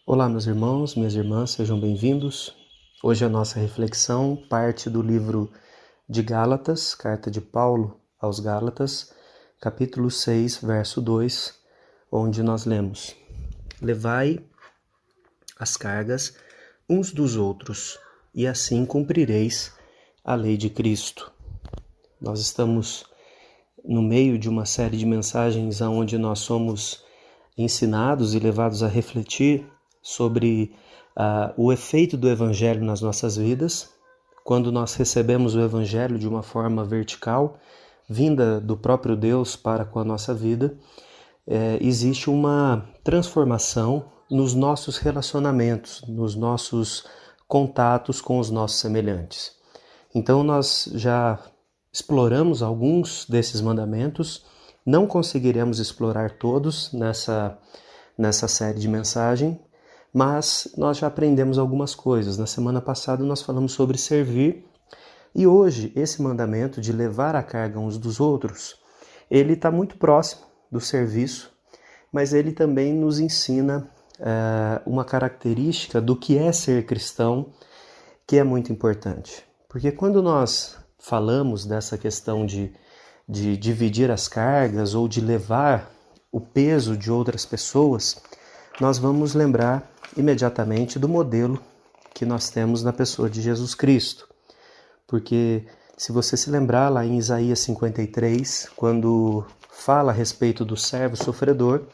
Olá, meus irmãos, minhas irmãs, sejam bem-vindos. Hoje a nossa reflexão parte do livro de Gálatas, carta de Paulo aos Gálatas, capítulo 6, verso 2, onde nós lemos: Levai as cargas uns dos outros, e assim cumprireis a lei de Cristo. Nós estamos no meio de uma série de mensagens onde nós somos ensinados e levados a refletir sobre o efeito do Evangelho nas nossas vidas. Quando nós recebemos o Evangelho de uma forma vertical, vinda do próprio Deus para com a nossa vida, existe uma transformação nos nossos relacionamentos, nos nossos contatos com os nossos semelhantes. Então nós já exploramos alguns desses mandamentos, não conseguiremos explorar todos nessa série de mensagem, mas nós já aprendemos algumas coisas. Na semana passada nós falamos sobre servir, e hoje esse mandamento de levar a carga uns dos outros, ele está muito próximo do serviço, mas ele também nos ensina uma característica do que é ser cristão, que é muito importante. Porque quando nós falamos dessa questão de dividir as cargas ou de levar o peso de outras pessoas, nós vamos lembrar imediatamente do modelo que nós temos na pessoa de Jesus Cristo. Porque se você se lembrar lá em Isaías 53, quando fala a respeito do servo sofredor,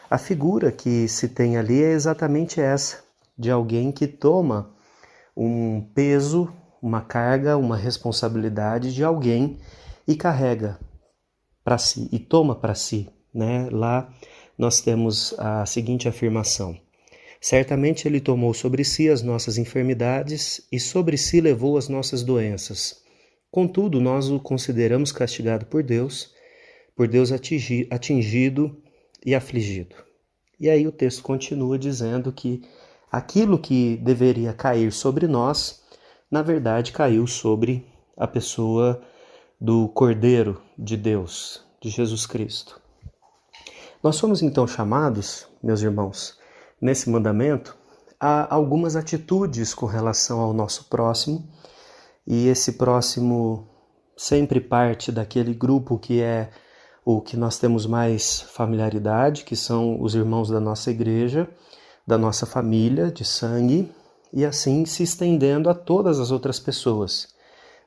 a figura que se tem ali é exatamente essa, de alguém que toma um peso, uma carga, uma responsabilidade de alguém e carrega para si e toma para si, né? Lá nós temos a seguinte afirmação: certamente ele tomou sobre si as nossas enfermidades e sobre si levou as nossas doenças. Contudo, nós o consideramos castigado por Deus atingido e afligido. E aí o texto continua dizendo que aquilo que deveria cair sobre nós, na verdade caiu sobre a pessoa do Cordeiro de Deus, de Jesus Cristo. Nós somos então chamados, meus irmãos, nesse mandamento, a algumas atitudes com relação ao nosso próximo, e esse próximo sempre parte daquele grupo que é o que nós temos mais familiaridade, que são os irmãos da nossa igreja, da nossa família de sangue, e assim se estendendo a todas as outras pessoas.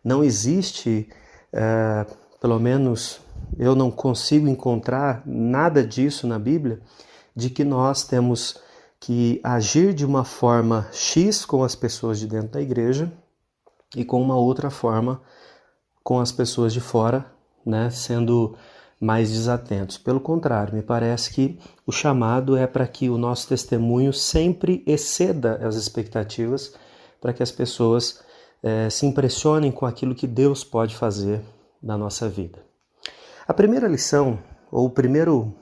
Não existe, pelo menos eu não consigo encontrar nada disso na Bíblia, de que nós temos que agir de uma forma X com as pessoas de dentro da igreja e com uma outra forma com as pessoas de fora, né, sendo mais desatentos. Pelo contrário, me parece que o chamado é para que o nosso testemunho sempre exceda as expectativas, para que as pessoas se impressionem com aquilo que Deus pode fazer na nossa vida. A primeira lição, ou o primeiro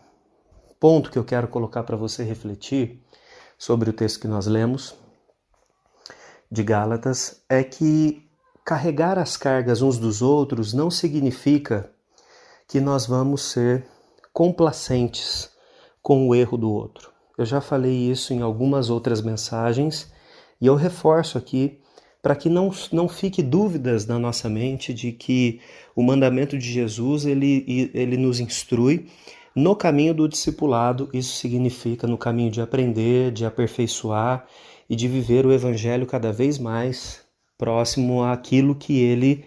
ponto que eu quero colocar para você refletir sobre o texto que nós lemos, de Gálatas, é que carregar as cargas uns dos outros não significa que nós vamos ser complacentes com o erro do outro. Eu já falei isso em algumas outras mensagens e eu reforço aqui para que não fique dúvidas na nossa mente de que o mandamento de Jesus ele nos instrui no caminho do discipulado. Isso significa no caminho de aprender, de aperfeiçoar e de viver o Evangelho cada vez mais próximo àquilo que ele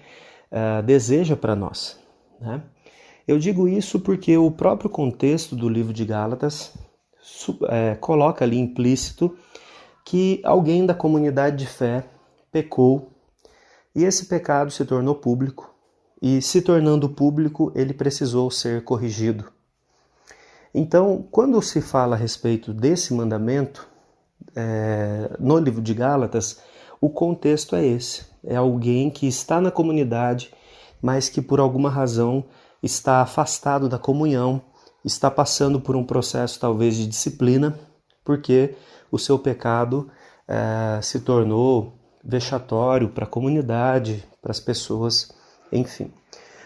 deseja para nós, né? Eu digo isso porque o próprio contexto do livro de Gálatas coloca ali implícito que alguém da comunidade de fé pecou e esse pecado se tornou público, e se tornando público ele precisou ser corrigido. Então, quando se fala a respeito desse mandamento no livro de Gálatas, o contexto é esse: é alguém que está na comunidade, mas que por alguma razão está afastado da comunhão, está passando por um processo talvez de disciplina, porque o seu pecado se tornou vexatório para a comunidade, para as pessoas, enfim.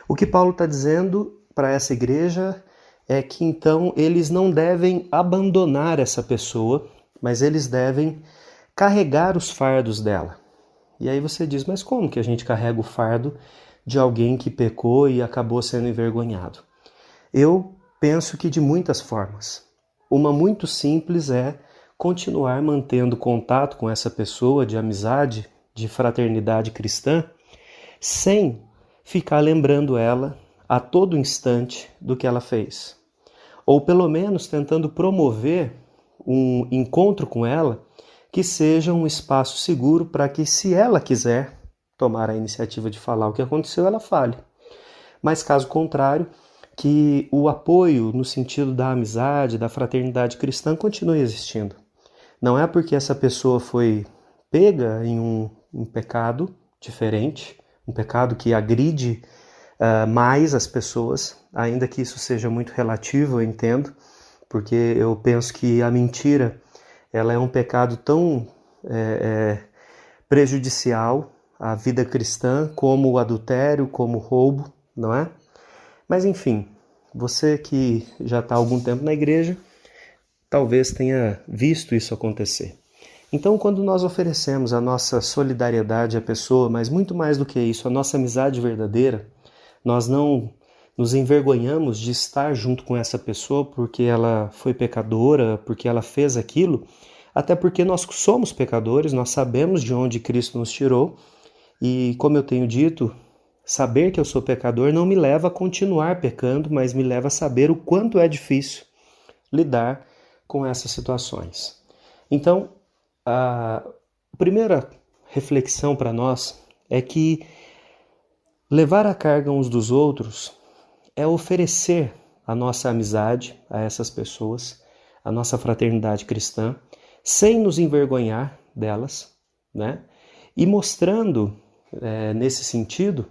O que Paulo está dizendo para essa igreja é que então eles não devem abandonar essa pessoa mas eles devem carregar os fardos dela. E aí você diz, mas como que a gente carrega o fardo de alguém que pecou e acabou sendo envergonhado? Eu penso que de muitas formas. Uma muito simples é continuar mantendo contato com essa pessoa de amizade, de fraternidade cristã, sem ficar lembrando ela a todo instante do que ela fez. Ou pelo menos tentando promover um encontro com ela que seja um espaço seguro para que, se ela quiser tomar a iniciativa de falar o que aconteceu, ela fale. Mas caso contrário, que o apoio no sentido da amizade, da fraternidade cristã continue existindo. Não é porque essa pessoa foi pega em um pecado diferente, um pecado que agride mais as pessoas, ainda que isso seja muito relativo, eu entendo, porque eu penso que a mentira ela é um pecado tão prejudicial à vida cristã como o adultério, como o roubo, não é? Mas enfim, você que já está há algum tempo na igreja, talvez tenha visto isso acontecer. Então, quando nós oferecemos a nossa solidariedade à pessoa, mas muito mais do que isso, a nossa amizade verdadeira, nós não nos envergonhamos de estar junto com essa pessoa porque ela foi pecadora, porque ela fez aquilo, até porque nós somos pecadores, nós sabemos de onde Cristo nos tirou e, como eu tenho dito, saber que eu sou pecador não me leva a continuar pecando, mas me leva a saber o quanto é difícil lidar com essas situações. Então, a primeira reflexão para nós é que levar a carga uns dos outros é oferecer a nossa amizade a essas pessoas, a nossa fraternidade cristã, sem nos envergonhar delas, né? E mostrando, nesse sentido,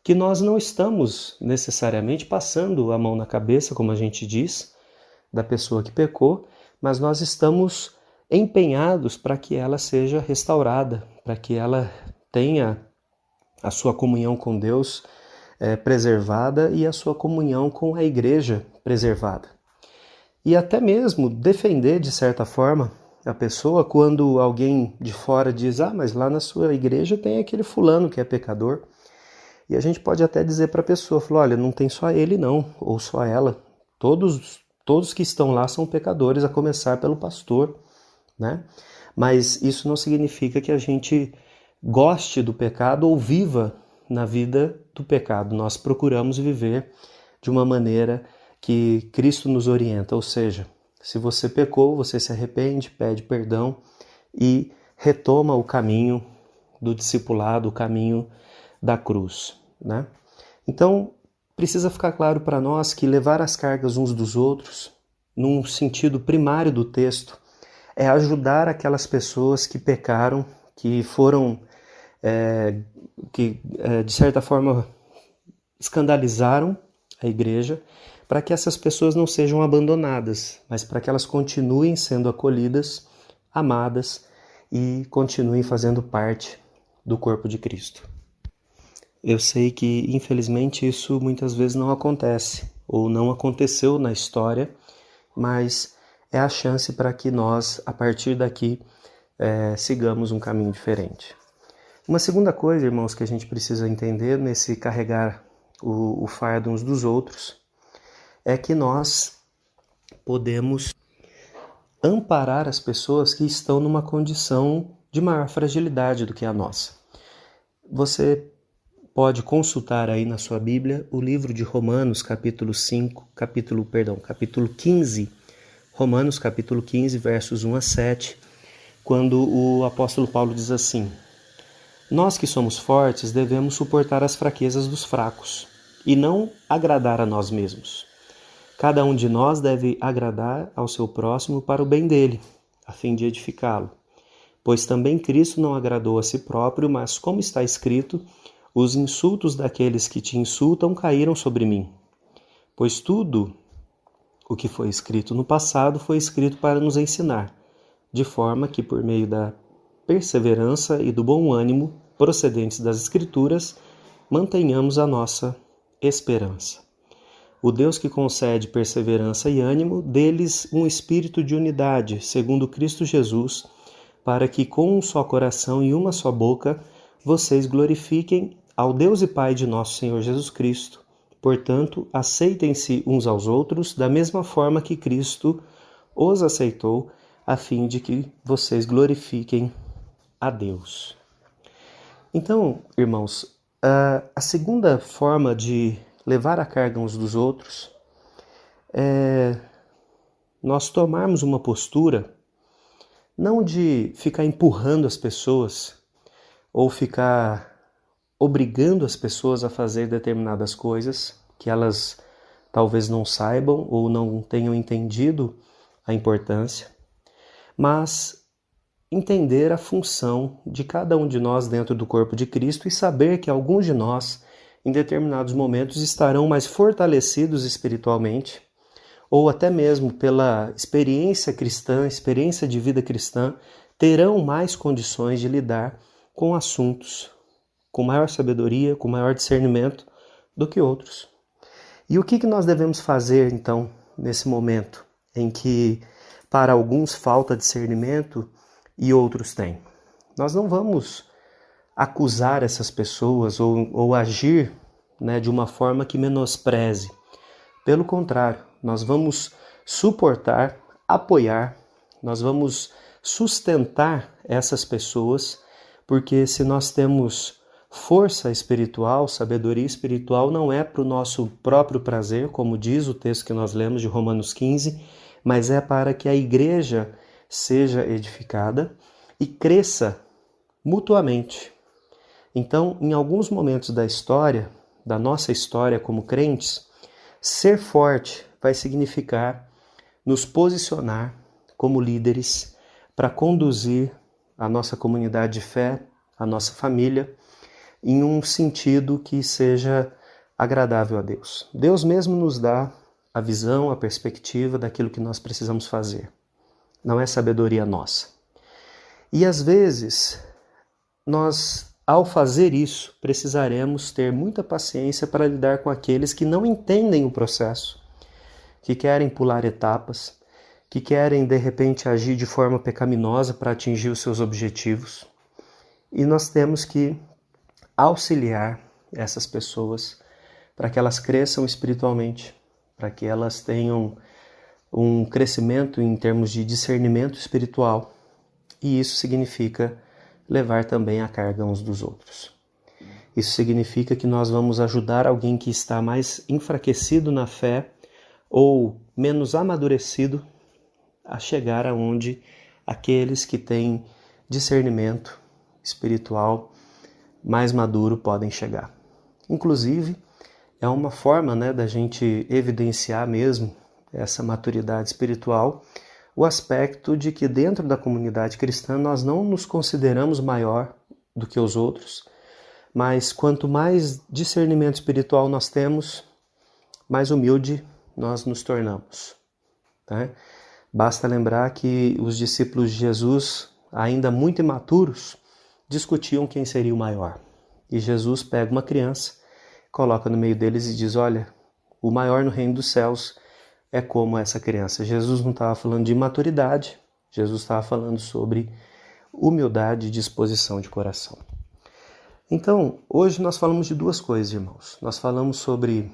que nós não estamos necessariamente passando a mão na cabeça, como a gente diz, da pessoa que pecou, mas nós estamos empenhados para que ela seja restaurada, para que ela tenha a sua comunhão com Deus preservada e a sua comunhão com a igreja preservada. E até mesmo defender, de certa forma, a pessoa quando alguém de fora diz, mas lá na sua igreja tem aquele fulano que é pecador. E a gente pode até dizer para a pessoa, olha, não tem só ele não, ou só ela. Todos que estão lá são pecadores, a começar pelo pastor, né? Mas isso não significa que a gente goste do pecado ou viva na vida do pecado. Nós procuramos viver de uma maneira que Cristo nos orienta, ou seja, se você pecou, você se arrepende, pede perdão e retoma o caminho do discipulado, o caminho da cruz, né? Então, precisa ficar claro para nós que levar as cargas uns dos outros, num sentido primário do texto, é ajudar aquelas pessoas que pecaram, que foram, de certa forma, escandalizaram a igreja, para que essas pessoas não sejam abandonadas, mas para que elas continuem sendo acolhidas, amadas e continuem fazendo parte do corpo de Cristo. Eu sei que, infelizmente, isso muitas vezes não acontece, ou não aconteceu na história, mas é a chance para que nós, a partir daqui, sigamos um caminho diferente. Uma segunda coisa, irmãos, que a gente precisa entender nesse carregar o fardo uns dos outros, é que nós podemos amparar as pessoas que estão numa condição de maior fragilidade do que a nossa. Você pode consultar aí na sua Bíblia o livro de Romanos, capítulo 15, Romanos, capítulo 15, versos 1 a 7, quando o apóstolo Paulo diz assim: nós que somos fortes devemos suportar as fraquezas dos fracos e não agradar a nós mesmos. Cada um de nós deve agradar ao seu próximo para o bem dele, a fim de edificá-lo. Pois também Cristo não agradou a si próprio, mas, como está escrito, os insultos daqueles que te insultam caíram sobre mim. Pois tudo o que foi escrito no passado foi escrito para nos ensinar, de forma que, por meio da perseverança e do bom ânimo procedentes das Escrituras, mantenhamos a nossa esperança. o Deus que concede perseverança e ânimo, deles um espírito de unidade, segundo Cristo Jesus, para que com um só coração e uma só boca vocês glorifiquem ao Deus e Pai de nosso Senhor Jesus Cristo. Portanto, aceitem-se uns aos outros da mesma forma que Cristo os aceitou, a fim de que vocês glorifiquem a Deus. Então, irmãos, a segunda forma de levar a carga uns dos outros é nós tomarmos uma postura não de ficar empurrando as pessoas ou ficar obrigando as pessoas a fazer determinadas coisas que elas talvez não saibam ou não tenham entendido a importância, mas entender a função de cada um de nós dentro do corpo de Cristo e saber que alguns de nós, em determinados momentos, estarão mais fortalecidos espiritualmente, ou até mesmo pela experiência cristã, experiência de vida cristã, terão mais condições de lidar com assuntos com maior sabedoria, com maior discernimento do que outros. E o que nós devemos fazer, então, nesse momento em que para alguns falta discernimento e outros têm? Nós não vamos acusar essas pessoas ou agir, de uma forma que menospreze. Pelo contrário, nós vamos suportar, apoiar, nós vamos sustentar essas pessoas, porque se nós temos força espiritual, sabedoria espiritual, não é para o nosso próprio prazer, como diz o texto que nós lemos de Romanos 15, mas é para que a igreja seja edificada e cresça mutuamente. Então, em alguns momentos da história, da nossa história como crentes, ser forte vai significar nos posicionar como líderes para conduzir a nossa comunidade de fé, a nossa família, em um sentido que seja agradável a Deus. Deus mesmo nos dá a visão, a perspectiva daquilo que nós precisamos fazer. Não é sabedoria nossa. E às vezes, nós, ao fazer isso, precisaremos ter muita paciência para lidar com aqueles que não entendem o processo, que querem pular etapas, que querem, de repente, agir de forma pecaminosa para atingir os seus objetivos. E nós temos que auxiliar essas pessoas para que elas cresçam espiritualmente, para que elas tenham um crescimento em termos de discernimento espiritual. E isso significa levar também a carga uns dos outros. Isso significa que nós vamos ajudar alguém que está mais enfraquecido na fé ou menos amadurecido a chegar aonde aqueles que têm discernimento espiritual mais maduro podem chegar. Inclusive, é uma forma da gente evidenciar mesmo essa maturidade espiritual, o aspecto de que dentro da comunidade cristã nós não nos consideramos maior do que os outros, mas quanto mais discernimento espiritual nós temos, mais humilde nós nos tornamos. Tá? Basta lembrar que os discípulos de Jesus, ainda muito imaturos, discutiam quem seria o maior. E Jesus pega uma criança, coloca no meio deles e diz, olha, o maior no reino dos céus é como essa criança. Jesus não estava falando de imaturidade, Jesus estava falando sobre humildade e disposição de coração. Então, hoje nós falamos de duas coisas, irmãos. Nós falamos sobre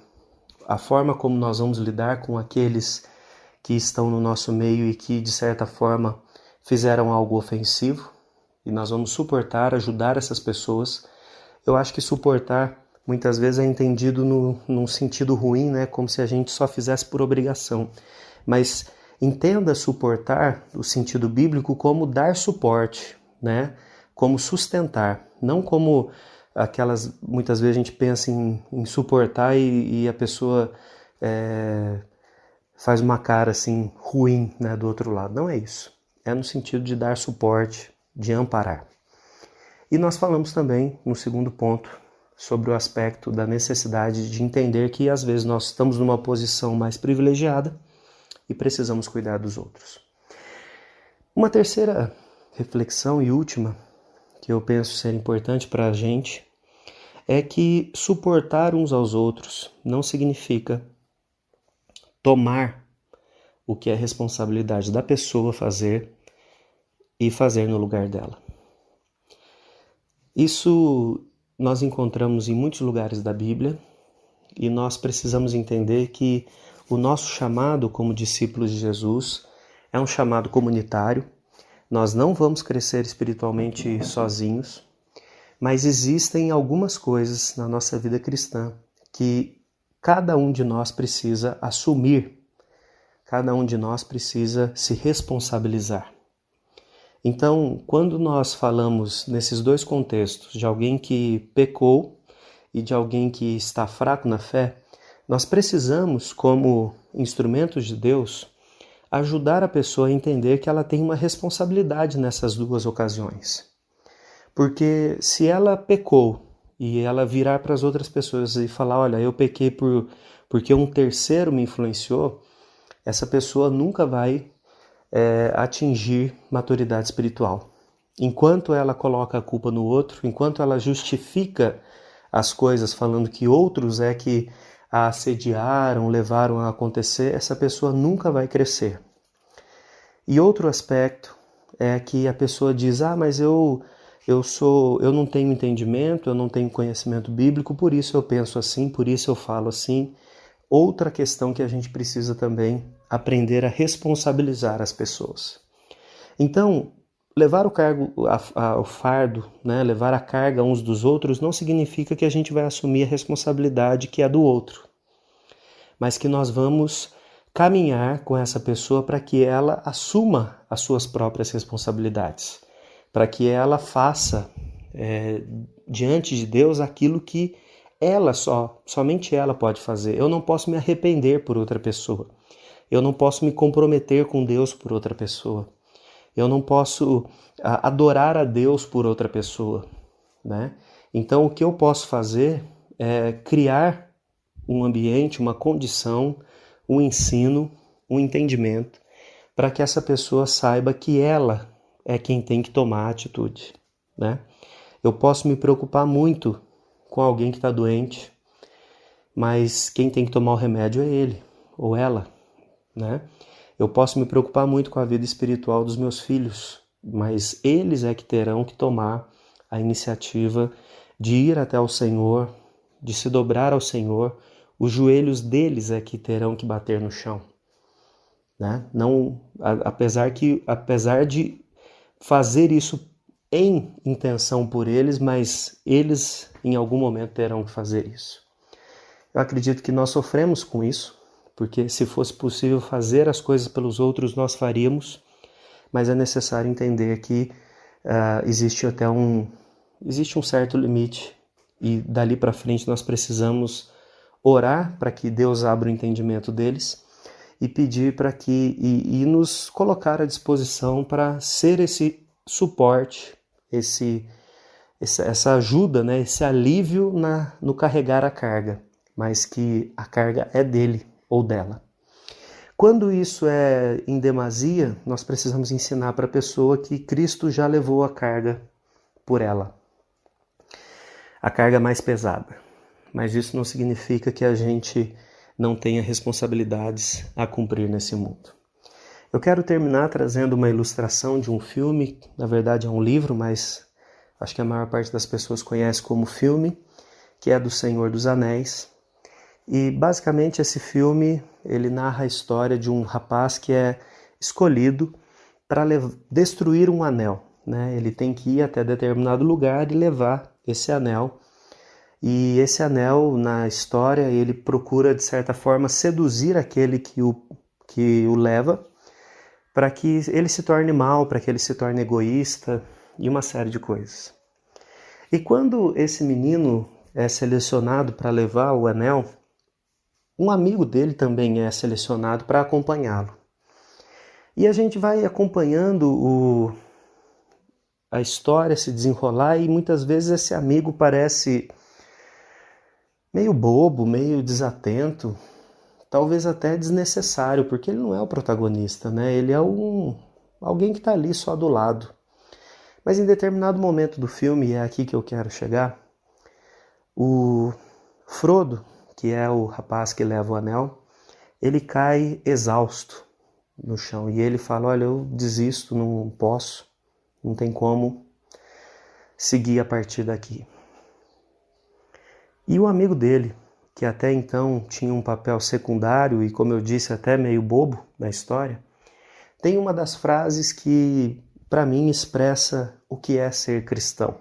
a forma como nós vamos lidar com aqueles que estão no nosso meio e que, de certa forma, fizeram algo ofensivo, e nós vamos suportar, ajudar essas pessoas. Eu acho que suportar muitas vezes é entendido num sentido ruim, como se a gente só fizesse por obrigação. Mas entenda suportar, no sentido bíblico, como dar suporte, como sustentar, não como aquelas, muitas vezes a gente pensa em suportar e a pessoa faz uma cara assim ruim, do outro lado. Não é isso. É no sentido de dar suporte, de amparar. E nós falamos também, no segundo ponto, sobre o aspecto da necessidade de entender que às vezes nós estamos numa posição mais privilegiada e precisamos cuidar dos outros. Uma terceira reflexão e última, que eu penso ser importante para a gente, é que suportar uns aos outros não significa tomar o que é responsabilidade da pessoa fazer e fazer no lugar dela. Isso nós encontramos em muitos lugares da Bíblia e nós precisamos entender que o nosso chamado como discípulos de Jesus é um chamado comunitário. Nós não vamos crescer espiritualmente sozinhos, mas existem algumas coisas na nossa vida cristã que cada um de nós precisa assumir, cada um de nós precisa se responsabilizar. Então, quando nós falamos nesses dois contextos, de alguém que pecou e de alguém que está fraco na fé, nós precisamos, como instrumentos de Deus, ajudar a pessoa a entender que ela tem uma responsabilidade nessas duas ocasiões. Porque se ela pecou e ela virar para as outras pessoas e falar, olha, eu pequei porque um terceiro me influenciou, essa pessoa nunca vai atingir maturidade espiritual. Enquanto ela coloca a culpa no outro, enquanto ela justifica as coisas falando que outros é que a assediaram, levaram a acontecer, essa pessoa nunca vai crescer. E outro aspecto é que a pessoa diz, mas eu não tenho entendimento, eu não tenho conhecimento bíblico, por isso eu penso assim, por isso eu falo assim. Outra questão que a gente precisa também aprender a responsabilizar as pessoas. Então, levar o fardo, né, levar a carga uns dos outros não significa que a gente vai assumir a responsabilidade que é do outro, mas que nós vamos caminhar com essa pessoa para que ela assuma as suas próprias responsabilidades, para que ela faça diante de Deus aquilo que somente ela pode fazer. Eu não posso me arrepender por outra pessoa. Eu não posso me comprometer com Deus por outra pessoa. Eu não posso adorar a Deus por outra pessoa, né? Então, o que eu posso fazer é criar um ambiente, uma condição, um ensino, um entendimento, para que essa pessoa saiba que ela é quem tem que tomar a atitude, né? Eu posso me preocupar muito com alguém que está doente, mas quem tem que tomar o remédio é ele ou ela, né? Eu posso me preocupar muito com a vida espiritual dos meus filhos, mas eles é que terão que tomar a iniciativa de ir até o Senhor, de se dobrar ao Senhor. Os joelhos deles é que terão que bater no chão, né? Não, apesar de fazer isso em intenção por eles, mas eles em algum momento terão que fazer isso. Eu acredito que nós sofremos com isso, porque se fosse possível fazer as coisas pelos outros, nós faríamos, mas é necessário entender que existe um certo limite e dali para frente nós precisamos orar para que Deus abra o entendimento deles e pedir para que e nos colocar à disposição para ser esse suporte, essa ajuda, né, esse alívio no carregar a carga, mas que a carga é dele ou dela. Quando isso é em demasia, nós precisamos ensinar para a pessoa que Cristo já levou a carga por ela, a carga mais pesada. Mas isso não significa que a gente não tenha responsabilidades a cumprir nesse mundo. Eu quero terminar trazendo uma ilustração de um filme, na verdade é um livro, mas acho que a maior parte das pessoas conhece como filme, que é do Senhor dos Anéis. E basicamente esse filme, ele narra a história de um rapaz que é escolhido para destruir um anel, né? Ele tem que ir até determinado lugar e levar esse anel. E esse anel, na história, ele procura, de certa forma, seduzir aquele que o leva, para que ele se torne mal, para que ele se torne egoísta e uma série de coisas. E quando esse menino é selecionado para levar o anel, um amigo dele também é selecionado para acompanhá-lo. E a gente vai acompanhando a história se desenrolar e muitas vezes esse amigo parece meio bobo, meio desatento, talvez até desnecessário, porque ele não é o protagonista, né? Ele é alguém que está ali só do lado. Mas em determinado momento do filme, e é aqui que eu quero chegar, o Frodo, que é o rapaz que leva o anel, ele cai exausto no chão e ele fala: olha, eu desisto, não posso, não tem como seguir a partir daqui. E o amigo dele, que até então tinha um papel secundário e, como eu disse, até meio bobo na história, tem uma das frases que, para mim, expressa o que é ser cristão.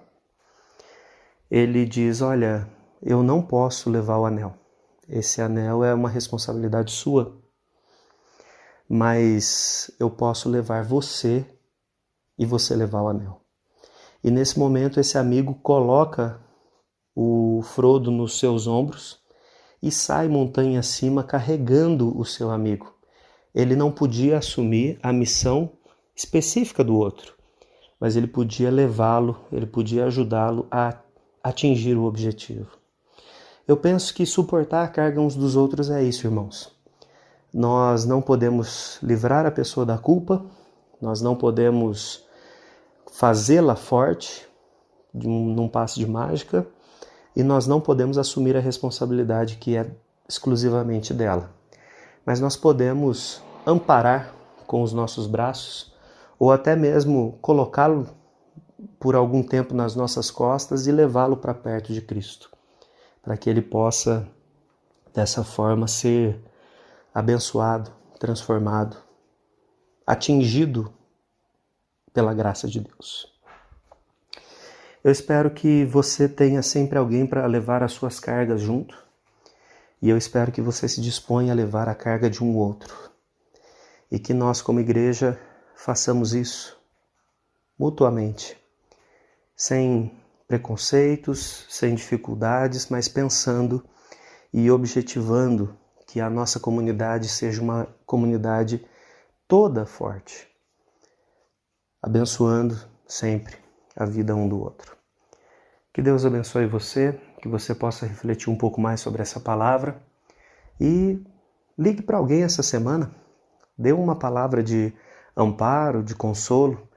Ele diz: olha, eu não posso levar o anel. Esse anel é uma responsabilidade sua, mas eu posso levar você e você levar o anel. E nesse momento esse amigo coloca o Frodo nos seus ombros e sai montanha acima carregando o seu amigo. Ele não podia assumir a missão específica do outro, mas ele podia levá-lo, ele podia ajudá-lo a atingir o objetivo. Eu penso que suportar a carga uns dos outros é isso, irmãos. Nós não podemos livrar a pessoa da culpa, nós não podemos fazê-la forte num passe de mágica e nós não podemos assumir a responsabilidade que é exclusivamente dela. Mas nós podemos amparar com os nossos braços ou até mesmo colocá-lo por algum tempo nas nossas costas e levá-lo para perto de Cristo, para que ele possa, dessa forma, ser abençoado, transformado, atingido pela graça de Deus. Eu espero que você tenha sempre alguém para levar as suas cargas junto, e eu espero que você se disponha a levar a carga de um outro, e que nós, como igreja, façamos isso mutuamente, sem preconceitos, sem dificuldades, mas pensando e objetivando que a nossa comunidade seja uma comunidade toda forte, abençoando sempre a vida um do outro. Que Deus abençoe você, que você possa refletir um pouco mais sobre essa palavra e ligue para alguém essa semana, dê uma palavra de amparo, de consolo,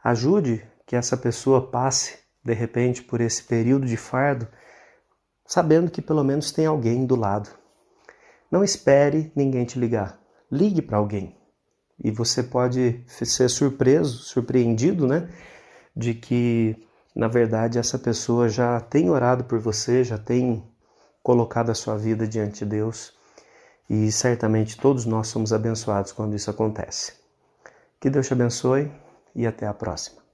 ajude que essa pessoa passe, de repente, por esse período de fardo, sabendo que pelo menos tem alguém do lado. Não espere ninguém te ligar, ligue para alguém. E você pode ser surpreendido, né? De que, na verdade, essa pessoa já tem orado por você, já tem colocado a sua vida diante de Deus. E certamente todos nós somos abençoados quando isso acontece. Que Deus te abençoe e até a próxima.